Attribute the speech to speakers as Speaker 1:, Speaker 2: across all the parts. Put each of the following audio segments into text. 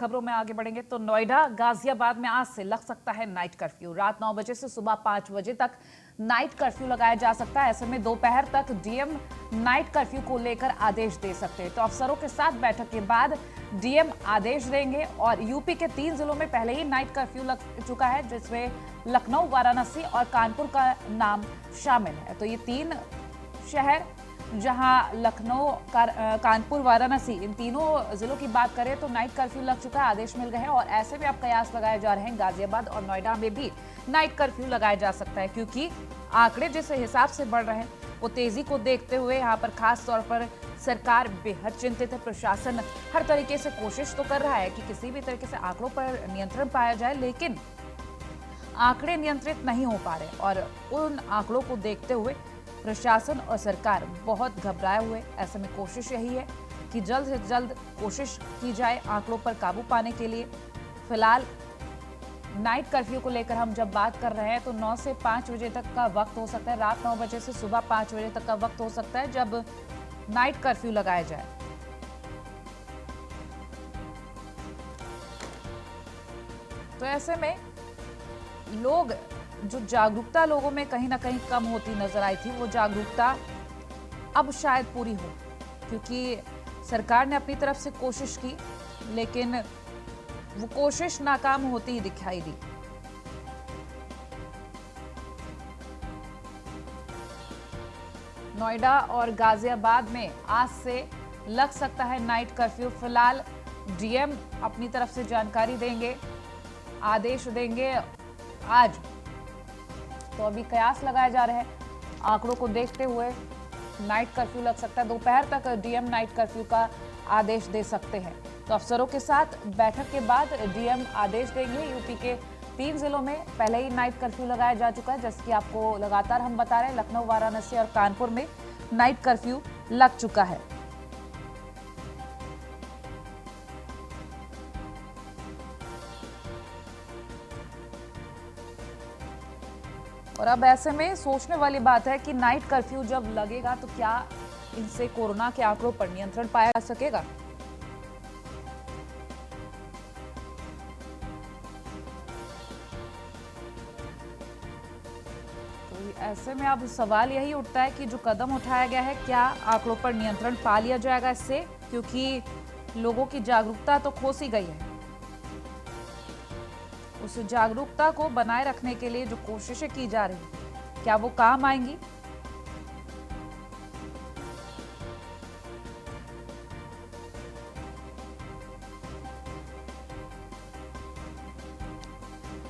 Speaker 1: खबरों में आगे बढ़ेंगे तो नोएडा गाजियाबाद में आज से लग सकता है नाइट कर्फ्यू। रात 9 बजे से सुबह 5 बजे तक नाइट कर्फ्यू लगाया जा सकता है। ऐसे में दोपहर तक डीएम नाइट कर्फ्यू को लेकर आदेश दे सकते हैं। तो अफसरों के साथ बैठक के बाद डीएम आदेश देंगे और यूपी के 3 जिलों में पहले ही नाइट कर्फ्यू लग चुका है, जिसमें लखनऊ, वाराणसी और कानपुर का नाम शामिल है। तो ये 3 शहर जहां लखनऊ, कानपुर, वाराणसी, इन तीनों जिलों की बात करें तो नाइट कर्फ्यू लग चुका है, आदेश मिल गए हैं। और ऐसे में अब कयास लगाए जा रहे हैं गाजियाबाद और नोएडा में भी नाइट कर्फ्यू लगाया जा सकता है, क्योंकि आंकड़े जिस हिसाब से बढ़ रहे हैं वो तेजी को देखते हुए यहाँ पर खास तौर पर सरकार बेहद चिंतित है। प्रशासन हर तरीके से कोशिश तो कर रहा है कि किसी भी तरीके से आंकड़ों पर नियंत्रण पाया जाए, लेकिन आंकड़े नियंत्रित नहीं हो पा रहे और उन आंकड़ों को देखते हुए प्रशासन और सरकार बहुत घबराए हुए। ऐसे में कोशिश यही है कि जल्द से जल्द कोशिश की जाए आंकड़ों पर काबू पाने के लिए। फिलहाल नाइट कर्फ्यू को लेकर हम जब बात कर रहे हैं तो 9 से 5 बजे तक का वक्त हो सकता है, रात 9 बजे से सुबह 5 बजे तक का वक्त हो सकता है जब नाइट कर्फ्यू लगाया जाए। तो ऐसे में लोग जो जागरूकता लोगों में कहीं ना कहीं कम होती नजर आई थी, वो जागरूकता अब शायद पूरी हो, क्योंकि सरकार ने अपनी तरफ से कोशिश की लेकिन वो कोशिश नाकाम होती ही दिखाई दी। नोएडा और गाजियाबाद में आज से लग सकता है नाइट कर्फ्यू। फिलहाल डीएम अपनी तरफ से जानकारी देंगे, आदेश देंगे आज। तो अभी कयास लगाए जा रहे हैं, आंकड़ों को देखते हुए नाइट कर्फ्यू लग सकता है। दोपहर तक डीएम नाइट कर्फ्यू का आदेश दे सकते हैं। तो अफसरों के साथ बैठक के बाद डीएम आदेश देंगे। यूपी के 3 जिलों में पहले ही नाइट कर्फ्यू लगाया जा चुका है, जैसे कि आपको लगातार हम बता रहे हैं। लखनऊ, वाराणसी और कानपुर में नाइट कर्फ्यू लग चुका है। और अब ऐसे में सोचने वाली बात है कि नाइट कर्फ्यू जब लगेगा तो क्या इनसे कोरोना के आंकड़ों पर नियंत्रण पाया जा सकेगा। तो ऐसे में अब सवाल यही उठता है कि जो कदम उठाया गया है, क्या आंकड़ों पर नियंत्रण पा लिया जाएगा इससे, क्योंकि लोगों की जागरूकता तो खो सी गई है। उस जागरूकता को बनाए रखने के लिए जो कोशिशें की जा रही हैं, क्या वो काम आएंगी।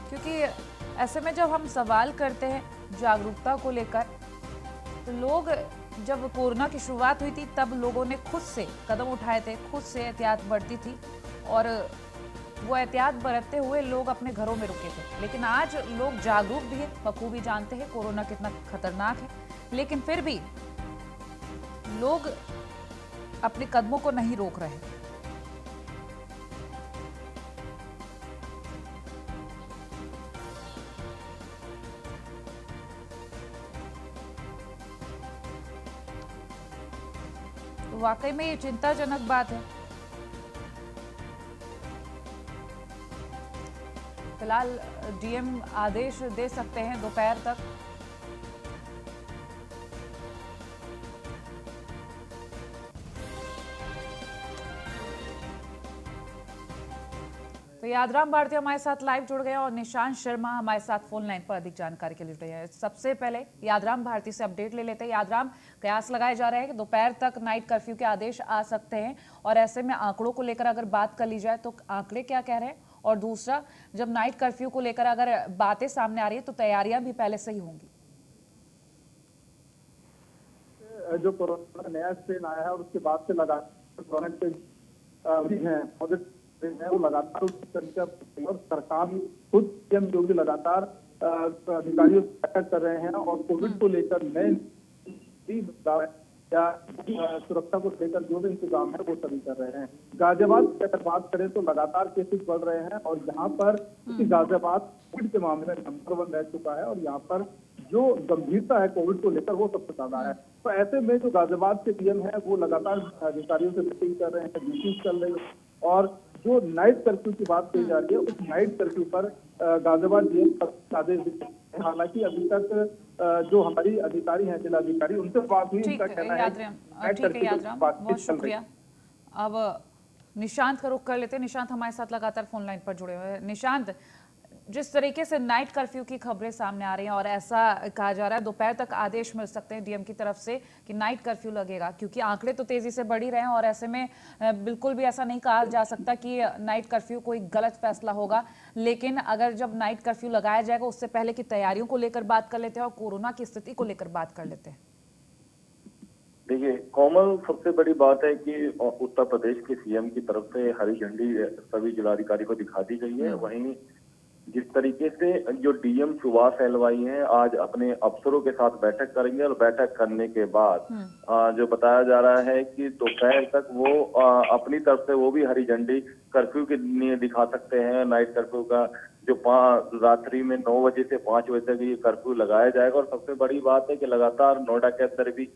Speaker 1: क्योंकि ऐसे में जब हम सवाल करते हैं जागरूकता को लेकर, तो लोग, जब कोरोना की शुरुआत हुई थी तब लोगों ने खुद से कदम उठाए थे, खुद से एहतियात बरती थी और वो एहतियात बरतते हुए लोग अपने घरों में रुके थे। लेकिन आज लोग जागरूक भी हैं, बखूबी जानते हैं कोरोना कितना खतरनाक है, लेकिन फिर भी लोग अपने कदमों को नहीं रोक रहे। तो वाकई में ये चिंताजनक बात है। फिलहाल डीएम आदेश दे सकते हैं दोपहर तक। तो यादराम भारती हमारे साथ लाइव जुड़ गए और निशांत शर्मा हमारे साथ फोन लाइन पर अधिक जानकारी के लिए जुड़े हैं। सबसे पहले यादराम भारती से अपडेट ले लेते हैं। यादराम, कयास लगाए जा रहे हैं कि दोपहर तक नाइट कर्फ्यू के आदेश आ सकते हैं और ऐसे में आंकड़ों को लेकर अगर बात कर ली जाए तो आंकड़े क्या कह रहे हैं, और दूसरा, जब नाइट कर्फ्यू को लेकर अगर बातें सामने आ रही है तो तैयारियां भी पहले से ही होंगी।
Speaker 2: जो कोरोना नया स्ट्रेन आया है और उसके बाद से लगातार वो लगातार उस तरीके और सरकार खुद सीएम योगी लगातार अधिकारियों से बैठक कर रहे हैं और कोविड को लेकर नए या सुरक्षा को लेकर जो भी इंतजाम है वो सभी कर रहे हैं। गाजियाबाद की अगर बात करें तो लगातार केसेस बढ़ रहे हैं और यहाँ पर गाजियाबाद कोविड के मामले में नंबर 1 रह चुका है और यहाँ पर जो गंभीरता है कोविड को लेकर वो सबसे ज्यादा है। तो ऐसे में जो गाजियाबाद के डीएम है वो लगातार अधिकारियों से मीटिंग कर रहे हैं, मीटिंग चल रही है और जो नाइट कर्फ्यू की बात कही जा रही है, उस नाइट कर्फ्यू पर गाजियाबाद डीएम का आदेश दिए हैं। हालांकि अभी तक जो हमारी अधिकारी हैं, जिलाधिकारी, उनसे बात हुई, उनका कहना है नाइट
Speaker 1: ठीक है
Speaker 2: कर्फ्यू पर
Speaker 1: यादराम, बहुत
Speaker 2: बातचीत चल रही है।
Speaker 1: शुक्रिया। अब निशांत का रुख कर लेते हैं। निशांत हमारे साथ लगातार फोन लाइन पर जुड़े हुए हैं। निशांत, जिस तरीके से नाइट कर्फ्यू की खबरें सामने आ रही हैं और ऐसा कहा जा रहा है दोपहर तक आदेश मिल सकते हैं डीएम की तरफ से कि नाइट कर्फ्यू लगेगा, क्योंकि आंकड़े तो तेजी से बढ़ ही रहे हैं और ऐसे में बिल्कुल भी ऐसा नहीं कहा जा सकता कि नाइट कर्फ्यू कोई गलत फैसला होगा। लेकिन अगर जब नाइट कर्फ्यू लगाया जाएगा उससे पहले की तैयारियों को लेकर बात कर लेते हैं और कोरोना की स्थिति को लेकर बात कर लेते हैं।
Speaker 3: देखिए कोमल, सबसे बड़ी बात है कि उत्तर प्रदेश के सीएम की तरफ से हरी झंडी सभी जिलाधिकारी को दिखा दी गई है। वहीं जिस तरीके से जो डीएम सुभाष एलवाई हैं आज अपने अफसरों के साथ बैठक करेंगे और बैठक करने के बाद जो बताया जा रहा है कि दोपहर तक वो अपनी तरफ से वो भी हरी झंडी कर्फ्यू के लिए दिखा सकते हैं। नाइट कर्फ्यू का जो रात्रि में 9 बजे से 5 बजे तक ये कर्फ्यू लगाया जाएगा। और सबसे बड़ी बात है कि लगातार नोएडा के अंदर भी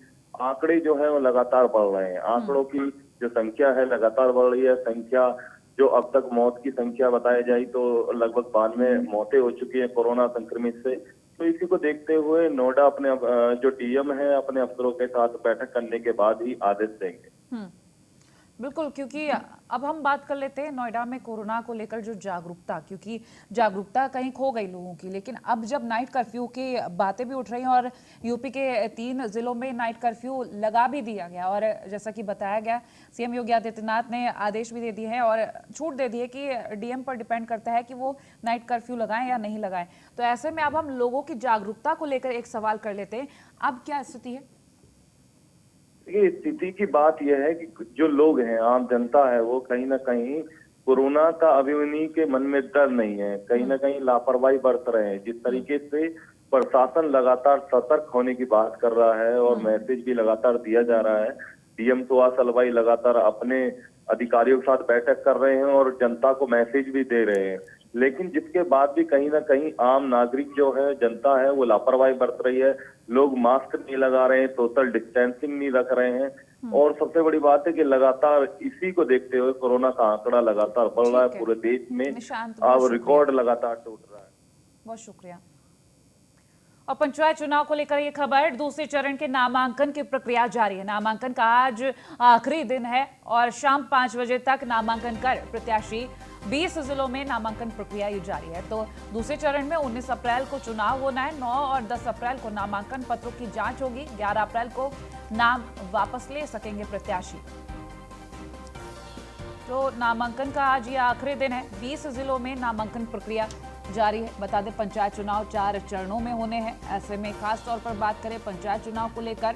Speaker 3: आंकड़े जो है वो लगातार बढ़ रहे हैं। आंकड़ों की जो संख्या है लगातार बढ़ रही है। संख्या जो अब तक मौत की संख्या बताई जाए तो लगभग 92 मौतें हो चुकी है कोरोना संक्रमित से। तो इसी को देखते हुए नोएडा अपने जो डीएम है अपने अफसरों के साथ बैठक करने के बाद ही आदेश देंगे।
Speaker 1: बिल्कुल, क्योंकि अब हम बात कर लेते हैं नोएडा में कोरोना को लेकर जो जागरूकता, क्योंकि जागरूकता कहीं खो गई लोगों की। लेकिन अब जब नाइट कर्फ्यू की बातें भी उठ रही हैं और यूपी के 3 जिलों में नाइट कर्फ्यू लगा भी दिया गया और जैसा कि बताया गया सीएम योगी आदित्यनाथ ने आदेश भी दे दिए हैं और छूट दे दी है कि डीएम पर डिपेंड करता है कि वो नाइट कर्फ्यू लगाएं या नहीं लगाएं। तो ऐसे में अब हम लोगों की जागरूकता को लेकर एक सवाल कर लेते हैं, अब क्या स्थिति है?
Speaker 3: देखिए, स्थिति की बात यह है कि जो लोग हैं, आम जनता है, वो कहीं ना कहीं कोरोना का अभी उन्हीं के मन में डर नहीं है, कहीं ना कहीं लापरवाही बरत रहे हैं। जिस तरीके से प्रशासन लगातार सतर्क होने की बात कर रहा है और मैसेज भी लगातार दिया जा रहा है। डीएम सुभाष एलवाई लगातार अपने अधिकारियों के साथ बैठक कर रहे हैं और जनता को मैसेज भी दे रहे हैं। लेकिन जिसके बाद भी कहीं ना कहीं आम नागरिक जो है, जनता है, वो लापरवाही बरत रही है। लोग मास्क नहीं लगा रहे हैं, सोशल डिस्टेंसिंग नहीं रख रहे हैं और सबसे बड़ी बात है कि लगातार इसी को देखते हुए कोरोना का आंकड़ा लगातार बढ़ रहा है पूरे देश में। अब रिकॉर्ड लगातार टूट रहा है।
Speaker 1: बहुत शुक्रिया। और पंचायत चुनाव को लेकर ये खबर, दूसरे चरण के नामांकन की प्रक्रिया जारी है। नामांकन का आज आखिरी दिन है और शाम 5 बजे तक नामांकन कर प्रत्याशी 20 जिलों में नामांकन प्रक्रिया जारी है। तो दूसरे चरण में 19 अप्रैल को चुनाव होना है। 9 और 10 अप्रैल को नामांकन पत्रों की जांच होगी। 11 अप्रैल को नाम वापस ले सकेंगे प्रत्याशी। तो नामांकन का आज ये आखिरी दिन है। 20 जिलों में नामांकन प्रक्रिया जारी है। बता दें पंचायत चुनाव 4 चरणों में होने हैं। ऐसे में खास तौर पर बात करें पंचायत चुनाव को लेकर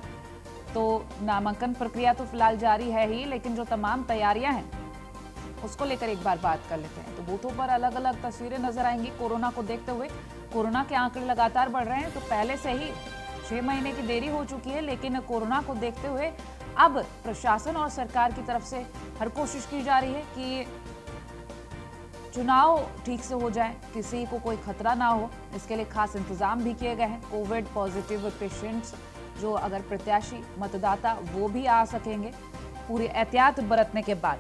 Speaker 1: तो नामांकन प्रक्रिया तो फिलहाल जारी है ही, लेकिन जो तमाम तैयारियां हैं उसको लेकर एक बार बात कर लेते हैं। तो बूथों पर अलग अलग तस्वीरें नजर आएंगी कोरोना को देखते हुए। कोरोना के आंकड़े लगातार बढ़ रहे हैं, तो पहले से ही 6 महीने की देरी हो चुकी है, लेकिन कोरोना को देखते हुए अब प्रशासन और सरकार की तरफ से हर कोशिश की जा रही है कि चुनाव ठीक से हो जाए, किसी को कोई खतरा ना हो। इसके लिए खास इंतजाम भी किए गए हैं। कोविड पॉजिटिव पेशेंट्स जो अगर प्रत्याशी मतदाता वो भी आ सकेंगे पूरी एहतियात बरतने के बाद।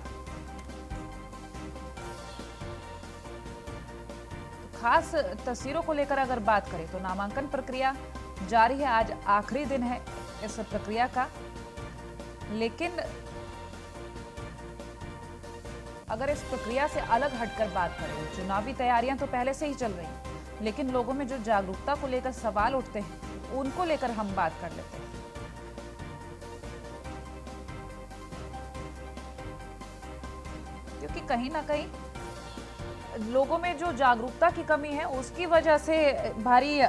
Speaker 1: खास तस्वीरों को लेकर अगर बात करें तो नामांकन प्रक्रिया जारी है। आज आखिरी दिन है इस प्रक्रिया का, लेकिन अगर इस प्रक्रिया से अलग हटकर बात करें, चुनावी तैयारियां तो पहले से ही चल रही हैं, लेकिन लोगों में जो जागरूकता को लेकर सवाल उठते हैं उनको लेकर हम बात कर लेते हैं। क्योंकि कहीं ना कहीं लोगों में जो जागरूकता की कमी है उसकी वजह से भारी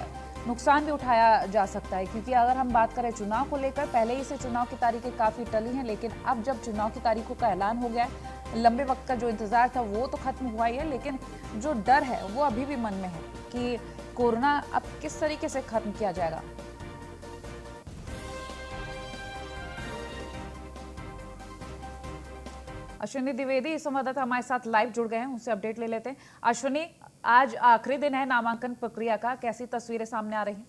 Speaker 1: नुकसान भी उठाया जा सकता है। क्योंकि अगर हम बात करें चुनाव को लेकर, पहले ही से चुनाव की तारीखें काफ़ी टली हैं, लेकिन अब जब चुनाव की तारीखों का ऐलान हो गया है, लंबे वक्त का जो इंतजार था वो तो खत्म हुआ ही है, लेकिन जो डर है वो अभी भी मन में है कि कोरोना अब किस तरीके से खत्म किया जाएगा। अश्विनी द्विवेदी संवाददाता हमारे साथ लाइव जुड़ गए हैं, उनसे अपडेट ले लेते हैं। अश्विनी, आज आखिरी दिन है नामांकन प्रक्रिया का, कैसी तस्वीरें सामने आ रही हैं?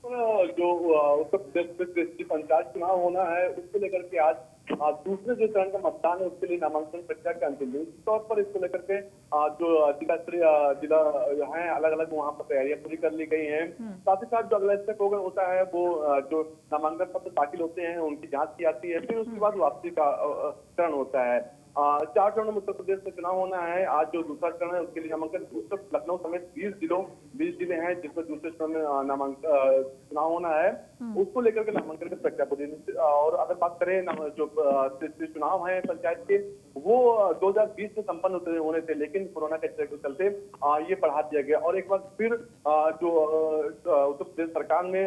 Speaker 2: जो उत्तर प्रदेश में पंचायत चुनाव होना है उसको लेकर के आज
Speaker 4: दूसरे जो चरण का मतदान है उसके लिए नामांकन प्रक्रिया के अंतिम दिन तौर पर इसको लेकर के जो जिला है अलग अलग वहाँ पर तैयारियां पूरी कर ली गई हैं। साथ ही साथ जो अगला स्टेप होता है वो जो नामांकन पत्र दाखिल होते हैं उनकी जांच की जाती है, फिर उसके बाद वापसी का चरण होता है। 4 चरणों में उत्तर प्रदेश में चुनाव होना है। आज जो दूसरा चरण है उसके लिए नामांकन लखनऊ समेत 20 जिले हैं जिसमें दूसरे चरण में नामांकन चुनाव होना है, उसको लेकर के नामांकन की प्रक्रिया पूरी। और अगर बात करें जो चुनाव है पंचायत के वो 2020 में संपन्न होने थे, लेकिन कोरोना के चलते ये बढ़ा दिया गया और एक बार फिर जो उत्तर प्रदेश सरकार ने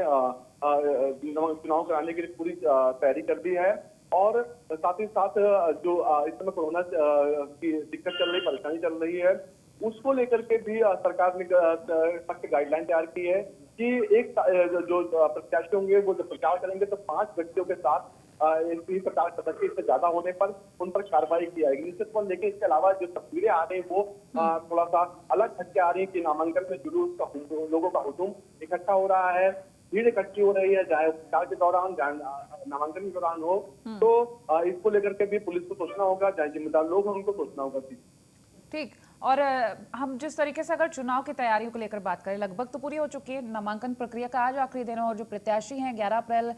Speaker 4: चुनाव कराने के लिए पूरी तैयारी कर दी है। और साथ ही साथ जो इस समय कोरोना की दिक्कत चल रही, परेशानी चल रही है, उसको लेकर के भी सरकार ने सख्त गाइडलाइन तैयार की है कि एक जो प्रत्याशी होंगे वो जब प्रचार करेंगे तो 5 व्यक्तियों के साथ इसी प्रचार सदस्य इससे ज्यादा होने पर उन पर कार्रवाई की जाएगी। लेकिन इसके अलावा जो तस्वीरें आ रही है वो थोड़ा सा अलग हटके आ रही है कि नामांकन में जुलूस लोगों का हुजूम इकट्ठा हो रहा है, भीड़ इकट्ठी हो रही है, चाहे उपचार के दौरान चाहे नामांकन के दौरान हो। तो इसको लेकर के भी पुलिस को सोचना होगा, चाहे जिम्मेदार लोग हैं उनको सोचना होगा।
Speaker 1: ठीक। और हम जिस तरीके से अगर चुनाव की तैयारियों को लेकर बात करें, लगभग तो पूरी हो चुकी है। नामांकन प्रक्रिया का आज आखिरी दिन है और जो प्रत्याशी हैं 11 अप्रैल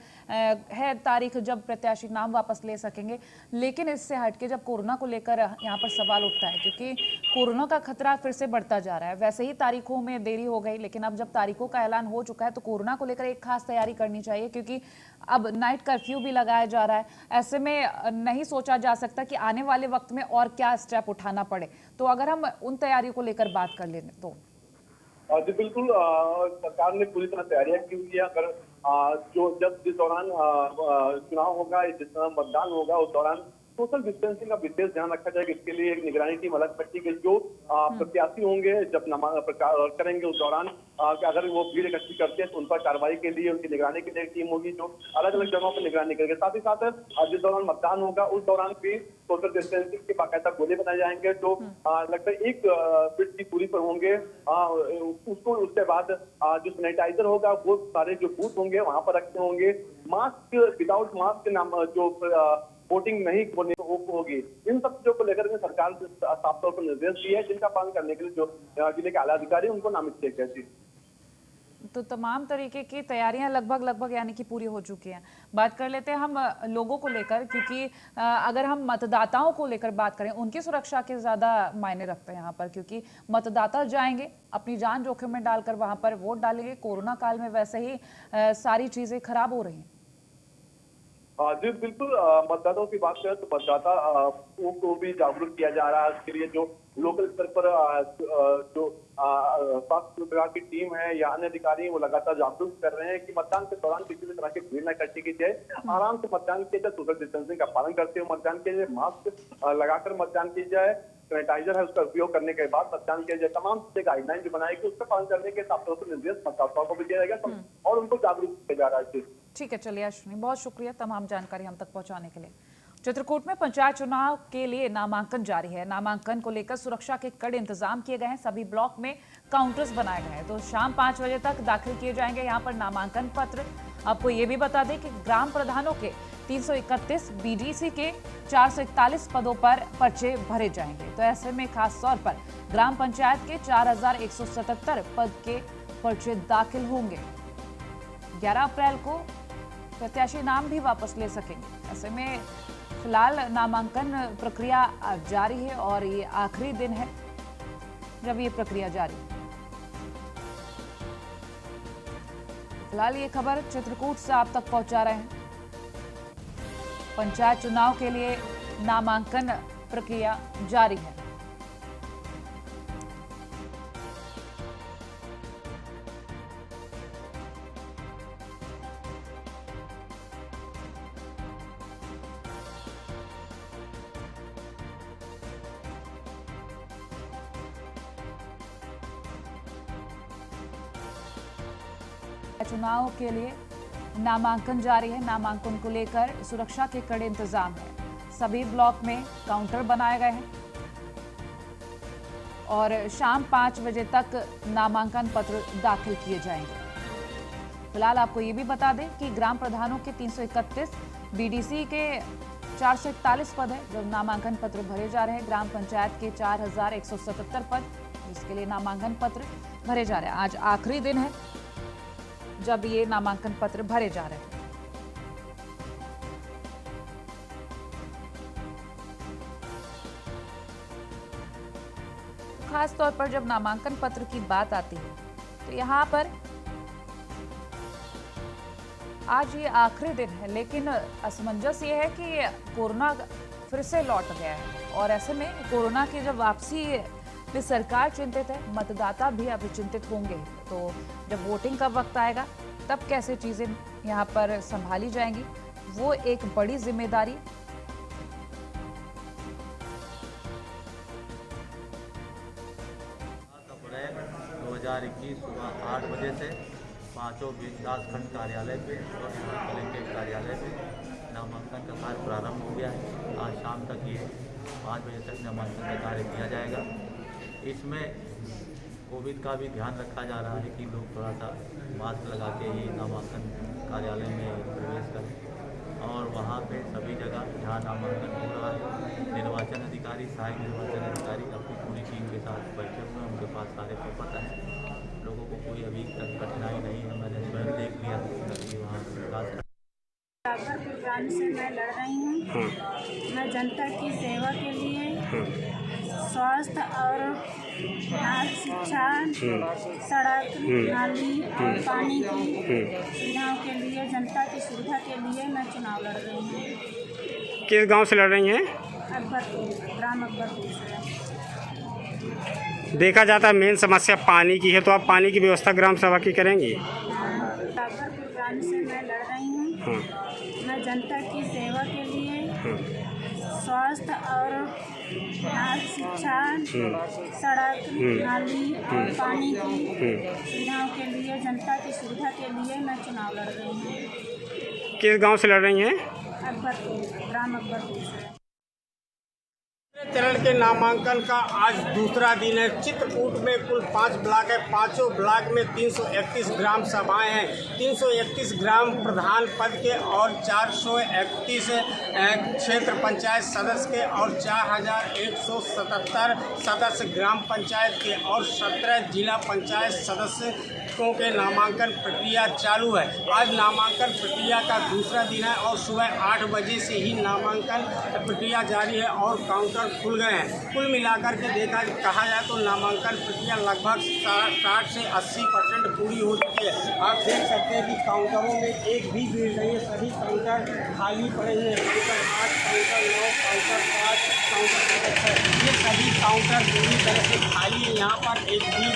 Speaker 1: है तारीख जब प्रत्याशी नाम वापस ले सकेंगे। लेकिन इससे हटके जब कोरोना को लेकर यहाँ पर सवाल उठता है, क्योंकि कोरोना का खतरा फिर से बढ़ता जा रहा है। वैसे ही तारीखों में देरी हो गई, लेकिन अब जब तारीखों का ऐलान हो चुका है तो कोरोना को लेकर एक खास तैयारी करनी चाहिए, क्योंकि अब नाइट कर्फ्यू भी लगाया जा रहा है। ऐसे में नहीं सोचा जा सकता कि आने वाले वक्त में और क्या स्टेप उठाना पड़े। तो अगर हम उन तैयारियों को लेकर बात कर लें तो
Speaker 4: जी बिल्कुल, सरकार ने पूरी तरह तैयारियां की हुई है। अगर जिस दौरान चुनाव होगा, जिस दौरान मतदान होगा, उस दौरान सोशल डिस्टेंसिंग का विशेष ध्यान रखा जाएगा। इसके लिए एक निगरानी टीम अलग रखी गई। जो प्रत्याशी होंगे जब प्रचार करेंगे उस दौरान अगर वो भीड़ इकट्ठी करते हैं तो उन पर कार्रवाई के लिए उनकी निगरानी के लिए टीम होगी जो अलग अलग जगहों पर निगरानी करेगी। साथ ही साथ जिस दौरान मतदान होगा उस दौरान भी सोशल डिस्टेंसिंग के बाकायदा गोले बनाए जाएंगे जो लगभग 1 फीट की दूरी पर होंगे। उसके बाद जो सैनिटाइजर होगा वो सारे जो बूथ होंगे वहां पर रखते होंगे। मास्क विदाउट मास्क जो वोटिंग नहीं होगी। इन सब चीजों को लेकर के सरकार ने साफ तौर पर निर्देश दिए हैं, जिनका पालन करने के लिए जो जिले के आला अधिकारी उनको नामित किया गया थी।
Speaker 1: तो तमाम तरीके की तैयारियां लगभग यानी कि पूरी हो चुकी हैं। बात कर लेते हैं हम लोगों को लेकर, क्योंकि अगर हम मतदाताओं को लेकर बात करें, उनकी सुरक्षा के ज़्यादा मायने रखते हैं यहाँ पर, क्योंकि मतदाता जाएंगे अपनी जान जोखिम में डालकर वहाँ पर वोट डालेंगे। कोरोना काल में वैसे ही सारी चीज़ें खराब हो रही हैं।
Speaker 4: जी बिल्कुल, मतदाताओं की बात करें तो मतदाता को भी जागरूक किया जा रहा है। इसके लिए जो लोकल स्तर पर जो स्वास्थ्य विभाग की टीम है या अन्य अधिकारी वो लगातार जागरूक कर रहे हैं कि मतदान के दौरान किसी भी तरह की भीड़ न इकट्ठी की जाए, आराम से मतदान किया जाए, सोशल डिस्टेंसिंग का पालन करते हुए मतदान किया जाए, मास्क लगाकर मतदान की जाए, सैनिटाइजर है उसका उपयोग करने के बाद मतदान किया जाए। तमाम चीजें गाइडलाइन जो बनाएगी उसका पालन करने के साथ साथ निर्देश मतदाताओं को भी दिया जाएगा और उनको जागरूक किया जा रहा है।
Speaker 1: ठीक है, चलिए अश्विनी, बहुत शुक्रिया तमाम जानकारी हम तक पहुंचाने के लिए। चित्रकूट में पंचायत चुनाव के लिए नामांकन जारी है। नामांकन को लेकर सुरक्षा के कड़े इंतजाम किए गए हैं। सभी ब्लॉक में काउंटर्स बनाए गए हैं, तो शाम 5 बजे तक दाखिल किए जाएंगे यहाँ पर नामांकन पत्र। आपको ये भी बता दें कि ग्राम प्रधानों के 331, बीडीसी के 441 पदों पर पर्चे भरे जाएंगे। तो ऐसे में खास तौर पर ग्राम पंचायत के 4177 पद के पर्चे दाखिल होंगे। 11 अप्रैल को प्रत्याशी नाम भी वापस ले सकेंगे। ऐसे में फिलहाल नामांकन प्रक्रिया जारी है और ये आखिरी दिन है जब ये प्रक्रिया जारी है। फिलहाल ये खबर चित्रकूट से आप तक पहुंचा रहे हैं। पंचायत चुनाव के लिए नामांकन प्रक्रिया जारी है। चुनाव के लिए नामांकन जारी है। नामांकन को लेकर सुरक्षा के कड़े इंतजाम है। सभी ब्लॉक में काउंटर बनाए गए हैं और शाम 5 बजे तक नामांकन पत्र दाखिल किए जाएंगे। फिलहाल आपको ये भी बता दें कि ग्राम प्रधानों के 331, बीडीसी के 441 पद है जब नामांकन पत्र भरे जा रहे हैं। ग्राम पंचायत के 4177 पद जिसके लिए नामांकन पत्र भरे जा रहे हैं। आज आखिरी दिन है जब ये नामांकन पत्र भरे जा रहे हैं। खास तौर पर जब नामांकन पत्र की बात आती है तो यहाँ पर आज ये आखिरी दिन है, लेकिन असमंजस ये है कि कोरोना फिर से लौट गया है और ऐसे में कोरोना की जब वापसी में सरकार चिंतित है, मतदाता भी अभी चिंतित होंगे। तो जब वोटिंग का वक्त आएगा तब कैसे चीजें यहाँ पर संभाली जाएंगी, वो एक बड़ी जिम्मेदारी
Speaker 5: 2021 सुबह 8 बजे से पांचों विकासखंड कार्यालय पे और कलेक्ट्रेट कार्यालय पे नामांकन का कार्य प्रारंभ हो गया है। आज शाम तक ये 5 बजे तक नामांकन का कार्य किया जाएगा। इसमें कोविड का भी ध्यान रखा जा रहा है कि लोग थोड़ा सा मास्क लगा के ही नामांकन कार्यालय में प्रवेश करें और वहाँ पे सभी जगह जहाँ नामांकन हो रहा है निर्वाचन अधिकारी, सहायक निर्वाचन अधिकारी अपनी पूरी टीम के साथ बैठे हुए हैं। उनके पास सारे पेपर हैं, लोगों को कोई अभी तक कठिनाई नहीं है। मैंने स्वयं देख लिया कि वहाँ
Speaker 6: गांव से मैं लड़ रही हूँ। मैं जनता की सेवा के लिए स्वास्थ्य और शिक्षा, सड़क, नाली और पानी की सुविधाओं के लिए, जनता की सुविधा के लिए मैं चुनाव लड़ रही हूँ।
Speaker 7: किस गांव से लड़ रही हैं?
Speaker 6: अकबरपुर, ग्राम अकबरपुर से।
Speaker 7: देखा जाता है मेन समस्या पानी की है, तो आप पानी की व्यवस्था ग्राम सभा की करेंगी?
Speaker 6: अकबरपुर गांव से मैं लड़ रही हूँ। मैं जनता की सेवा के लिए स्वास्थ्य और शिक्षा, सड़क, नाली और पानी की सुविधाओं के लिए, जनता की सुविधा के लिए मैं चुनाव लड़ रही हूँ।
Speaker 7: किस गांव से लड़ रही हैं?
Speaker 6: अकबरपुर, ग्राम अकबरपुर से।
Speaker 7: चरण के नामांकन का आज दूसरा दिन है। चित्रकूट में कुल 5 ब्लॉक है। पांचों ब्लॉक में 331 ग्राम सभाएं हैं। 331 ग्राम प्रधान पद के और 431 क्षेत्र पंचायत सदस्य के और 4177 सदस्य ग्राम पंचायत के और 17 जिला पंचायत सदस्यों के नामांकन प्रक्रिया चालू है। आज नामांकन प्रक्रिया का दूसरा दिन है और सुबह 8 बजे से ही नामांकन प्रक्रिया जारी है और काउंटर खुल गए हैं। कुल मिलाकर के कहा जाए तो नामांकन प्रक्रिया लगभग 60 से 80% पूरी हो चुकी है। आप देख सकते हैं कि काउंटरों में एक भी भीड़ नहीं है, सभी काउंटर खाली पड़े हैं। काउंटर 8, काउंटर 9, काउंटर 5, काउंटर 6, ये सभी काउंटर पूरी तरह से खाली है। यहाँ पर एक भी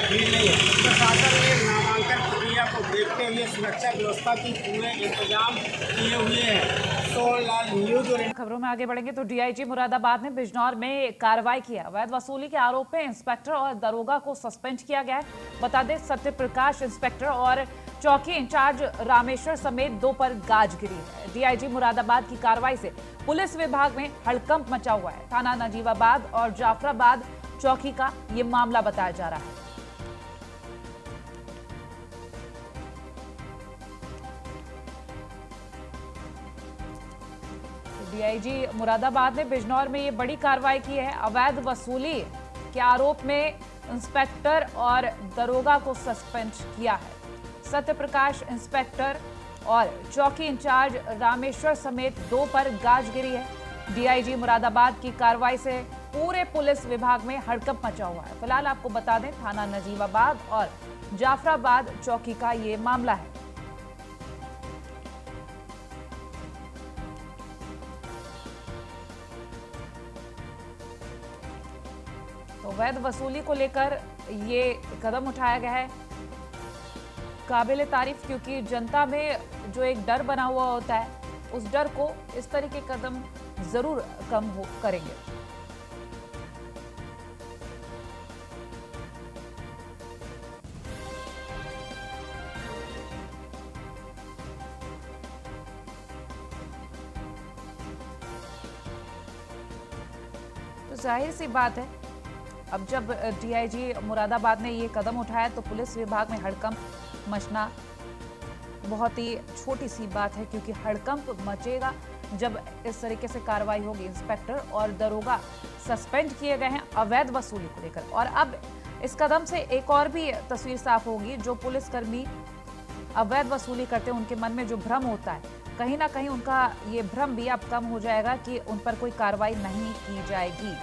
Speaker 7: भीड़ नहीं है। प्रशासन ने नामांकन प्रक्रिया को देखते हुए सुरक्षा व्यवस्था की पूरे इंतजाम किए हुए हैं। सोनलाल न्यूज।
Speaker 1: खबरों में आगे बढ़ेंगे तो डीआईजी मुरादाबाद ने बिजनौर में कार्रवाई किया। अवैध वसूली के आरोप में इंस्पेक्टर और दरोगा को सस्पेंड किया गया है। बता दें सत्य प्रकाश इंस्पेक्टर और चौकी इंचार्ज रामेश्वर समेत 2 पर गाज गिरी है। डीआईजी मुरादाबाद की कार्रवाई से पुलिस विभाग में हड़कंप मचा हुआ है। थाना नजीबाबाद और जाफराबाद चौकी का ये मामला बताया जा रहा है। डीआईजी मुरादाबाद ने बिजनौर में ये बड़ी कार्रवाई की है। अवैध वसूली के आरोप में इंस्पेक्टर और दरोगा को सस्पेंड किया है। सत्य प्रकाश इंस्पेक्टर और चौकी इंचार्ज रामेश्वर समेत 2 पर गाज गिरी है। डीआईजी मुरादाबाद की कार्रवाई से पूरे पुलिस विभाग में हड़कंप मचा हुआ है। फिलहाल आपको बता दें थाना नजीबाबाद और जाफराबाद चौकी का ये मामला है। तो अवैध वसूली को लेकर ये कदम उठाया गया है। काबिल तारीफ, क्योंकि जनता में जो एक डर बना हुआ होता है उस डर को इस तरह के कदम जरूर कम करेंगे। तो जाहिर सी बात है अब जब डीआईजी मुरादाबाद ने ये कदम उठाया तो पुलिस विभाग में हड़कंप मचना बहुत ही छोटी सी बात है, क्योंकि हड़कंप मचेगा जब इस तरीके से कार्रवाई होगी। इंस्पेक्टर और दरोगा सस्पेंड किए गए हैं अवैध वसूली को लेकर। और अब इस कदम से एक और भी तस्वीर साफ होगी। जो पुलिसकर्मी अवैध वसूली करते हैं उनके मन में जो भ्रम होता है, कहीं ना कहीं उनका ये भ्रम भी अब कम हो जाएगा कि उन पर कोई कार्रवाई नहीं की जाएगी।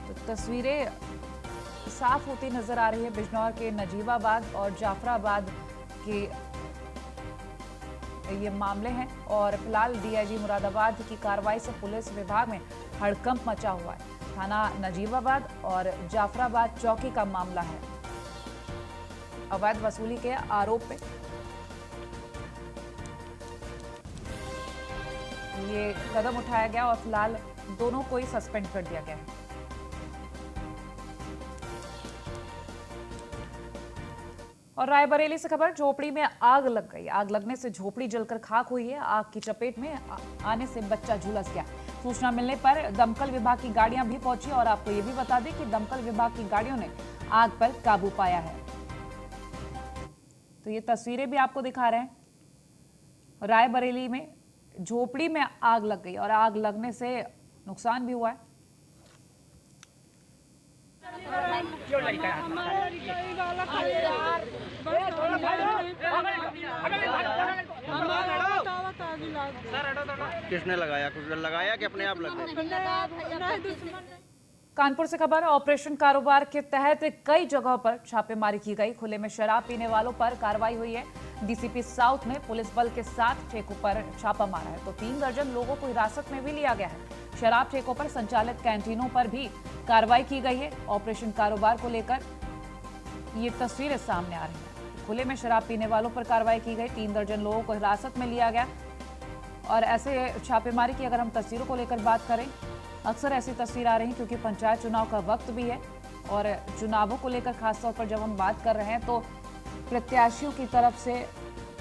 Speaker 1: तो तस्वीरें साफ होती नजर आ रही है बिजनौर के नजीबाबाद और जाफराबाद के ये मामले हैं। और फिलहाल डीआईजी मुरादाबाद की कार्रवाई से पुलिस विभाग में हड़कंप मचा हुआ है। थाना नजीबाबाद और जाफराबाद चौकी का मामला है। अवैध वसूली के आरोप पे ये कदम उठाया गया और फिलहाल दोनों को ही सस्पेंड कर दिया गया है। और रायबरेली से खबर, झोपड़ी में आग लग गई। आग लगने से झोपड़ी जलकर खाक हुई है। आग की चपेट में आने से बच्चा झुलस गया। सूचना मिलने पर दमकल विभाग की गाड़ियां भी पहुंची और आपको ये भी बता दें कि दमकल विभाग की गाड़ियों ने आग पर काबू पाया है। तो ये तस्वीरें भी आपको दिखा रहे हैं। रायबरेली में झोपड़ी में आग लग गई और आग लगने से नुकसान भी हुआ है।
Speaker 8: किसने लगाया? कुछ लगाया कि अपने आप लग गया?
Speaker 1: कानपुर से खबर, ऑपरेशन कारोबार के तहत कई जगहों पर छापेमारी की गई। खुले में शराब पीने वालों पर कार्रवाई हुई है। डीसीपी साउथ ने पुलिस बल के साथ ठेकों पर छापा मारा है। तो 3 दर्जन लोगों को हिरासत में भी लिया गया है। शराब ठेकों पर संचालित कैंटीनों पर भी कार्रवाई की गई है। ऑपरेशन कारोबार को लेकर ये तस्वीरें सामने आ रही हैं। खुले में शराब पीने वालों पर कार्रवाई की गई। 3 दर्जन लोगों को हिरासत में लिया गया। और ऐसे छापेमारी की अगर हम तस्वीरों को लेकर बात करें, अक्सर ऐसी तस्वीर आ रही है क्योंकि पंचायत चुनाव का वक्त भी है। और चुनावों को लेकर खासतौर पर जब हम बात कर रहे हैं तो प्रत्याशियों की तरफ से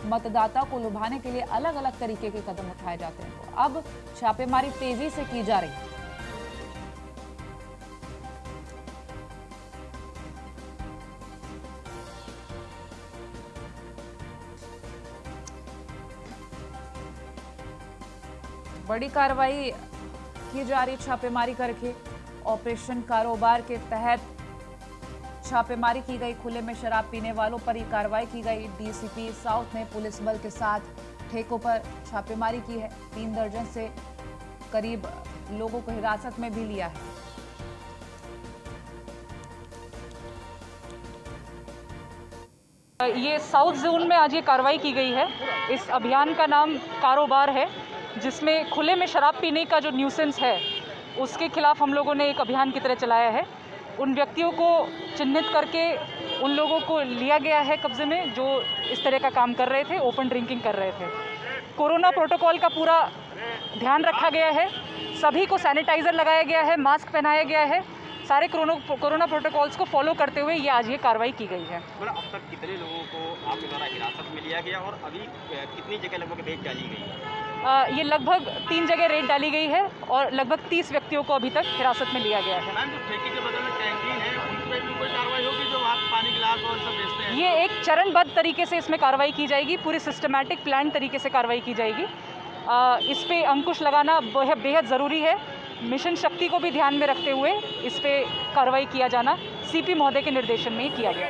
Speaker 1: मतदाता को लुभाने के लिए अलग अलग तरीके के कदम उठाए जाते हैं। तो अब छापेमारी तेजी से की जा रही है। बड़ी कार्रवाई की जा रही, छापेमारी करके ऑपरेशन कारोबार के तहत छापेमारी की गई। खुले में शराब पीने वालों पर ही कार्रवाई की गई। डीसीपी साउथ ने पुलिस बल के साथ ठेकों पर छापेमारी की है। 3 दर्जन से करीब लोगों को हिरासत में भी लिया है।
Speaker 9: ये साउथ जोन में आज ये कार्रवाई की गई है। इस अभियान का नाम कारोबार है, जिसमें खुले में शराब पीने का जो न्यूसेंस है उसके खिलाफ हम लोगों ने एक अभियान की तरह चलाया है। उन व्यक्तियों को चिन्हित करके उन लोगों को लिया गया है कब्जे में जो इस तरह का काम कर रहे थे, ओपन ड्रिंकिंग कर रहे थे। कोरोना प्रोटोकॉल का पूरा ध्यान रखा गया है। सभी को सैनिटाइज़र लगाया गया है, मास्क पहनाया गया है। सारे कोरोना प्रोटोकॉल्स को फॉलो करते हुए ये आज ये कार्रवाई की गई है।
Speaker 8: अब तक कितने लोगों को आपके द्वारा हिरासत में लिया गया और अभी कितनी जगह लगभग रेड डाली गई है?
Speaker 9: ये लगभग 3 जगह रेड डाली गई है और लगभग 30 व्यक्तियों को अभी तक हिरासत में लिया गया है।
Speaker 8: मैम, जो ठेके के बगल में कैंटीन है उन पर भी कोई कार्रवाई होगी जो वहाँ पानी गिलास और सब बेचते हैं?
Speaker 9: ये एक चरणबद्ध तरीके से इसमें कार्रवाई की जाएगी। पूरी सिस्टमैटिक प्लान तरीके से कार्रवाई की जाएगी। इस पे अंकुश लगाना बेहद ज़रूरी है। मिशन शक्ति को भी ध्यान में रखते हुए इस पे कार्रवाई किया जाना सीपी महोदय के निर्देशन में किया गया।